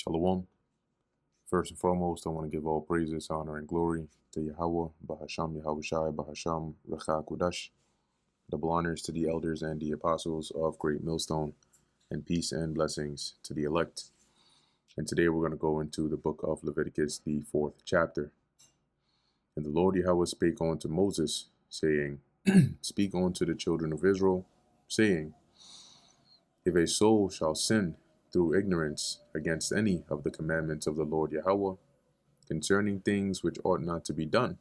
Shalom. First and foremost, I want to give all praises, honor, and glory to Yahweh, Bahasham Yahushai, Bahasham Recha Kudash. Double honors to the elders and the apostles of Great Millstone, and peace and blessings to the elect. And today we're going to go into the book of Leviticus, the 4th chapter. And the Lord Yahweh spake unto Moses, saying, Speak unto the children of Israel, saying, If a soul shall sin through ignorance against any of the commandments of the Lord Yahweh, concerning things which ought not to be done,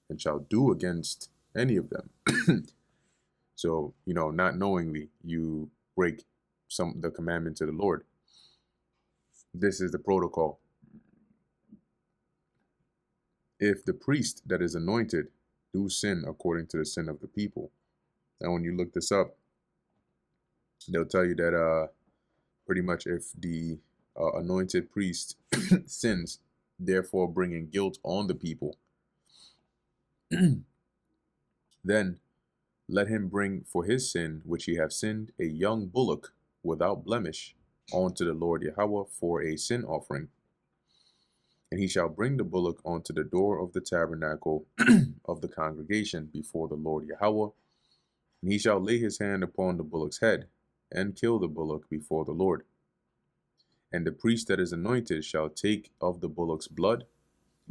and shall do against any of them. So, not knowingly, you break the commandments of the Lord. This is the protocol. If the priest that is anointed do sin according to the sin of the people, and when you look this up, they'll tell you that pretty much if the anointed priest sins, therefore bringing guilt on the people, then let him bring for his sin which he have sinned a young bullock without blemish unto the Lord Yahweh for a sin offering. And he shall bring the bullock unto the door of the tabernacle of the congregation before the Lord Yahweh. And he shall lay his hand upon the bullock's head, and kill the bullock before the Lord. And the priest that is anointed shall take of the bullock's blood,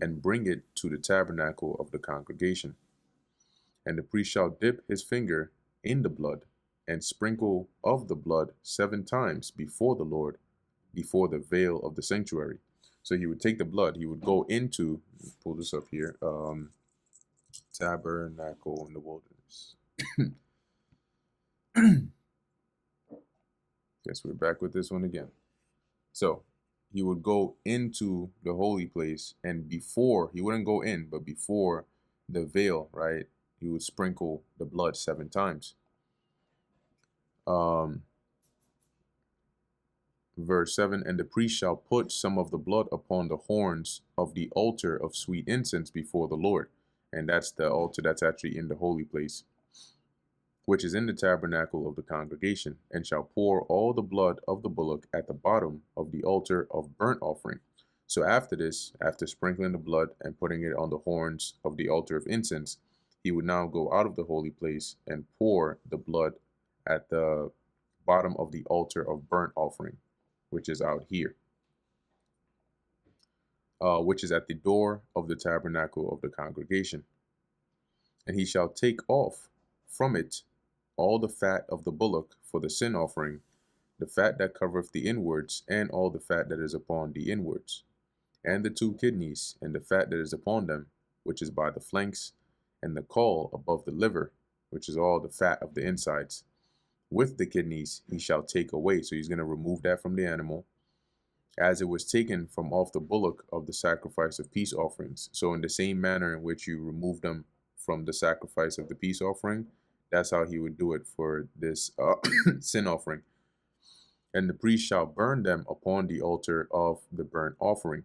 and bring it to the tabernacle of the congregation. And the priest shall dip his finger in the blood, and sprinkle of the blood 7 times before the Lord, before the veil of the sanctuary. So he would take the blood, he would go into, pull this up here, tabernacle in the wilderness. Guess we're back with this one again. So he would go into the holy place, and before, he wouldn't go in, but before the veil, right, he would sprinkle the blood 7 times. Verse 7, and the priest shall put some of the blood upon the horns of the altar of sweet incense before the Lord. And that's the altar that's actually in the holy place, which is in the tabernacle of the congregation, and shall pour all the blood of the bullock at the bottom of the altar of burnt offering. So after this, after sprinkling the blood and putting it on the horns of the altar of incense, he would now go out of the holy place and pour the blood at the bottom of the altar of burnt offering, which is out here, which is at the door of the tabernacle of the congregation. And he shall take off from it all the fat of the bullock for the sin offering, the fat that covereth the inwards, and all the fat that is upon the inwards, and the 2 kidneys, and the fat that is upon them, which is by the flanks, and the caul above the liver, which is all the fat of the insides. With the kidneys he shall take away. So he's going to remove that from the animal, as it was taken from off the bullock of the sacrifice of peace offerings. So in the same manner in which you remove them from the sacrifice of the peace offering, that's how he would do it for this sin offering. And the priest shall burn them upon the altar of the burnt offering.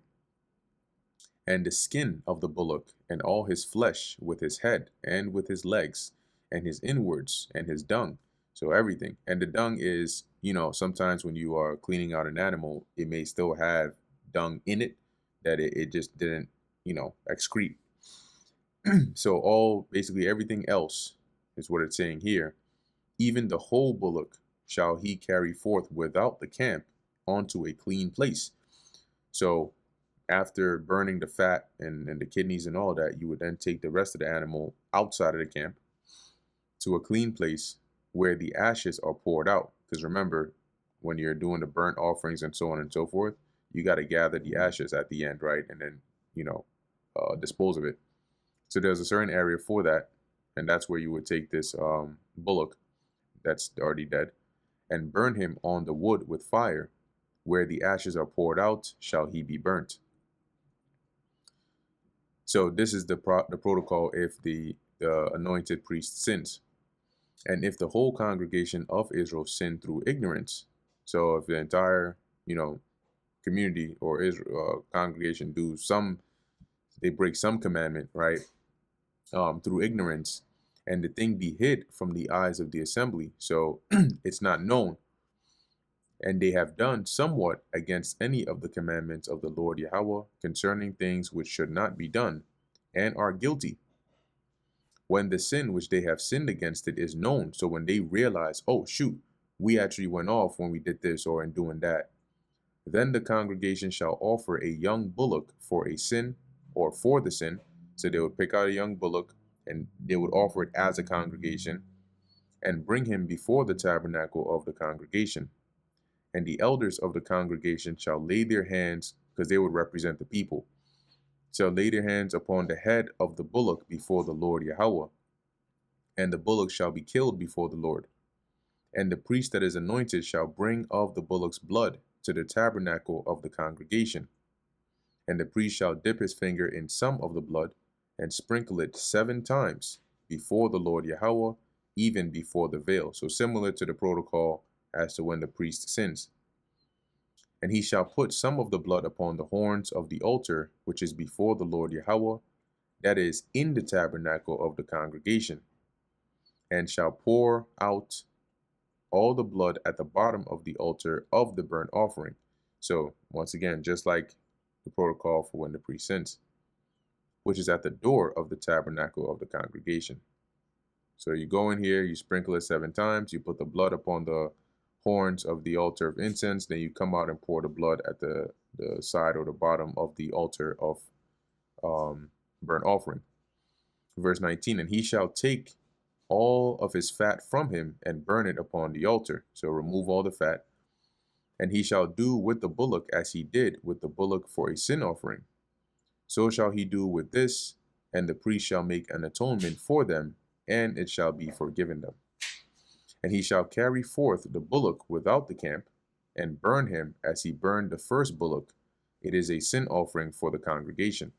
And the skin of the bullock, and all his flesh, with his head, and with his legs, and his inwards, and his dung. So everything. And the dung is, sometimes when you are cleaning out an animal, it may still have dung in it that it just didn't, excrete. So basically everything else is what it's saying here. Even the whole bullock shall he carry forth without the camp onto a clean place. So after burning the fat and the kidneys and all that, you would then take the rest of the animal outside of the camp to a clean place where the ashes are poured out. Because remember, when you're doing the burnt offerings and so on and so forth, you got to gather the ashes at the end, right? And then, dispose of it. So there's a certain area for that. And that's where you would take this bullock that's already dead and burn him on the wood with fire. Where the ashes are poured out, shall he be burnt. So this is the protocol if the anointed priest sins. And if the whole congregation of Israel sin through ignorance, so if the entire, community or Israel congregation they break some commandment, right, through ignorance, and the thing be hid from the eyes of the assembly, so it's not known, and they have done somewhat against any of the commandments of the Lord Yahweh concerning things which should not be done, and are guilty. When the sin which they have sinned against it is known, so when they realize, oh shoot, we actually went off when we did this or in doing that, then the congregation shall offer a young bullock for a sin or for the sin. So they would pick out a young bullock and they would offer it as a congregation and bring him before the tabernacle of the congregation. And the elders of the congregation shall lay their hands, because they would represent the people, shall lay their hands upon the head of the bullock before the Lord Yahweh, and the bullock shall be killed before the Lord. And the priest that is anointed shall bring of the bullock's blood to the tabernacle of the congregation. And the priest shall dip his finger in some of the blood, and sprinkle it 7 times before the Lord Yahweh, even before the veil. So similar to the protocol as to when the priest sins. And he shall put some of the blood upon the horns of the altar, which is before the Lord Yahweh, that is in the tabernacle of the congregation, and shall pour out all the blood at the bottom of the altar of the burnt offering. So once again, just like the protocol for when the priest sins, which is at the door of the tabernacle of the congregation. So you go in here, you sprinkle it 7 times, you put the blood upon the horns of the altar of incense, then you come out and pour the blood at the side or the bottom of the altar of burnt offering. Verse 19, and he shall take all of his fat from him and burn it upon the altar. So remove all the fat. And he shall do with the bullock as he did with the bullock for a sin offering. So shall he do with this, and the priest shall make an atonement for them, and it shall be forgiven them. And he shall carry forth the bullock without the camp, and burn him as he burned the first bullock. It is a sin offering for the congregation.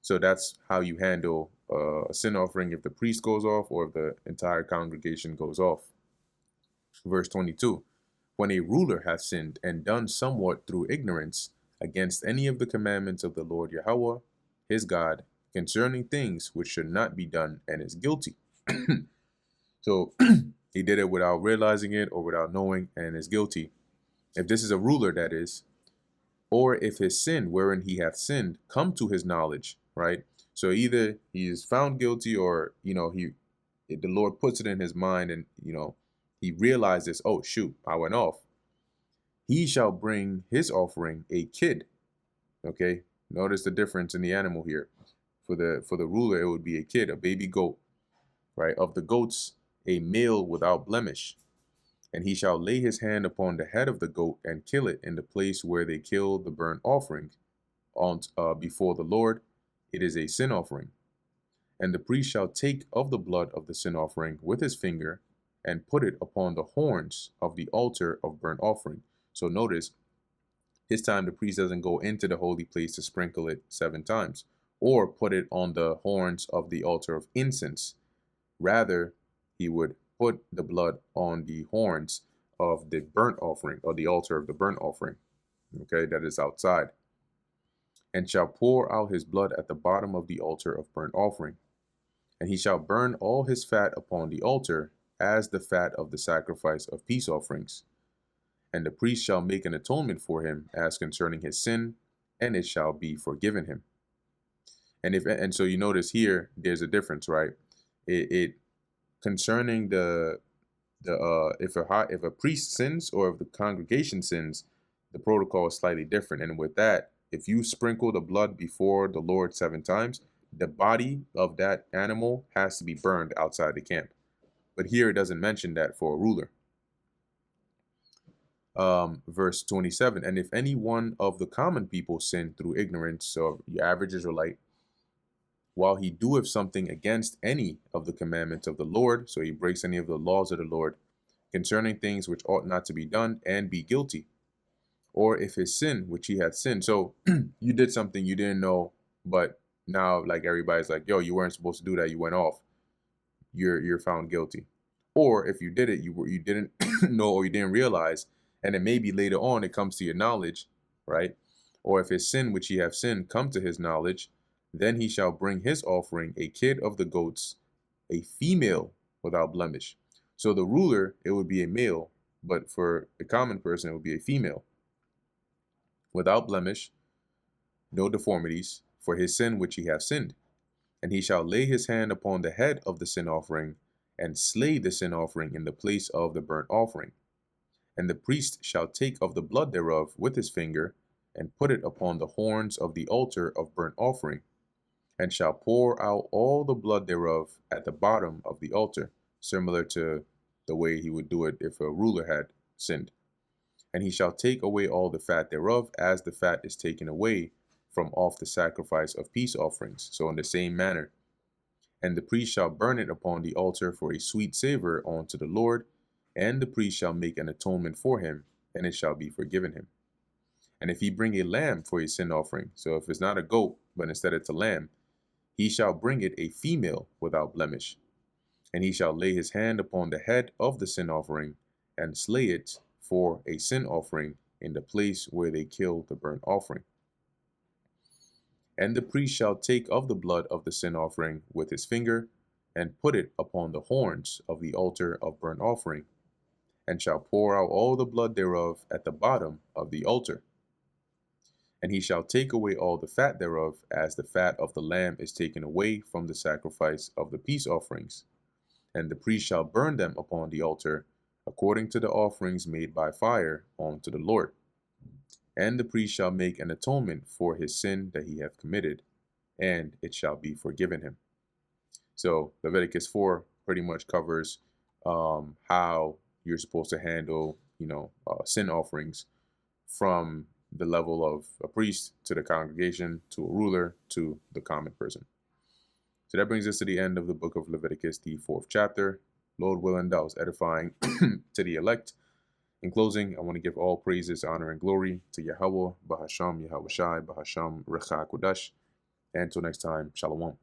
So that's how you handle a sin offering if the priest goes off or if the entire congregation goes off. Verse 22, when a ruler hath sinned and done somewhat through ignorance against any of the commandments of the Lord Yahweh, his God, concerning things which should not be done, and is guilty. So he did it without realizing it or without knowing, and is guilty. If this is a ruler, that is, or if his sin wherein he hath sinned come to his knowledge, right? So either he is found guilty, or the Lord puts it in his mind, and he realizes, oh shoot, I went off. He shall bring his offering a kid. Okay, notice the difference in the animal here. For the ruler, it would be a kid, a baby goat, right? Of the goats, a male without blemish. And he shall lay his hand upon the head of the goat and kill it in the place where they kill the burnt offering before the Lord. It is a sin offering. And the priest shall take of the blood of the sin offering with his finger and put it upon the horns of the altar of burnt offering. So notice, this time the priest doesn't go into the holy place to sprinkle it 7 times or put it on the horns of the altar of incense. Rather, he would put the blood on the horns of the burnt offering, or the altar of the burnt offering, okay, that is outside, and shall pour out his blood at the bottom of the altar of burnt offering. And he shall burn all his fat upon the altar, as the fat of the sacrifice of peace offerings. And the priest shall make an atonement for him as concerning his sin, and it shall be forgiven him. And so you notice here, there's a difference, right? It concerning if a priest sins or if the congregation sins, the protocol is slightly different. And with that, if you sprinkle the blood before the Lord 7 times, the body of that animal has to be burned outside the camp. But here it doesn't mention that for a ruler. Verse 27, and if any one of the common people sin through ignorance, so your average Israelite, while he doeth something against any of the commandments of the Lord, so he breaks any of the laws of the Lord, concerning things which ought not to be done, and be guilty. Or if his sin, which he hath sinned, so you did something you didn't know, but now like everybody's like, yo, you weren't supposed to do that, you went off, you're found guilty. Or if you did it, you didn't know, or you didn't realize, and then maybe later on it comes to your knowledge, right? Or if his sin which he hath sinned come to his knowledge, then he shall bring his offering, a kid of the goats, a female without blemish. So the ruler, it would be a male, But for a common person, it would be a female, without blemish, no deformities, for his sin which he hath sinned. And he shall lay his hand upon the head of the sin offering, and slay the sin offering in the place of the burnt offering. And the priest shall take of the blood thereof with his finger, and put it upon the horns of the altar of burnt offering, and shall pour out all the blood thereof at the bottom of the altar, similar to the way he would do it if a ruler had sinned. And he shall take away all the fat thereof, as the fat is taken away from off the sacrifice of peace offerings. So in the same manner. And the priest shall burn it upon the altar for a sweet savor unto the Lord, and the priest shall make an atonement for him, and it shall be forgiven him. And if he bring a lamb for a sin offering, so if it's not a goat, but instead it's a lamb, he shall bring it a female without blemish. And he shall lay his hand upon the head of the sin offering, and slay it for a sin offering in the place where they kill the burnt offering. And the priest shall take of the blood of the sin offering with his finger, and put it upon the horns of the altar of burnt offering, and shall pour out all the blood thereof at the bottom of the altar. And he shall take away all the fat thereof, as the fat of the lamb is taken away from the sacrifice of the peace offerings. And the priest shall burn them upon the altar, according to the offerings made by fire unto the Lord. And the priest shall make an atonement for his sin that he hath committed, and it shall be forgiven him. So Leviticus 4 pretty much covers how you're supposed to handle, sin offerings, from the level of a priest to the congregation to a ruler to the common person. So that brings us to the end of the book of Leviticus, the 4th chapter. Lord willing, that was edifying to the elect. In closing, I want to give all praises, honor, and glory to Yahweh, Bahasham, Yahweh Shai, Bahasham, Recha Kodash. And until next time, Shalom.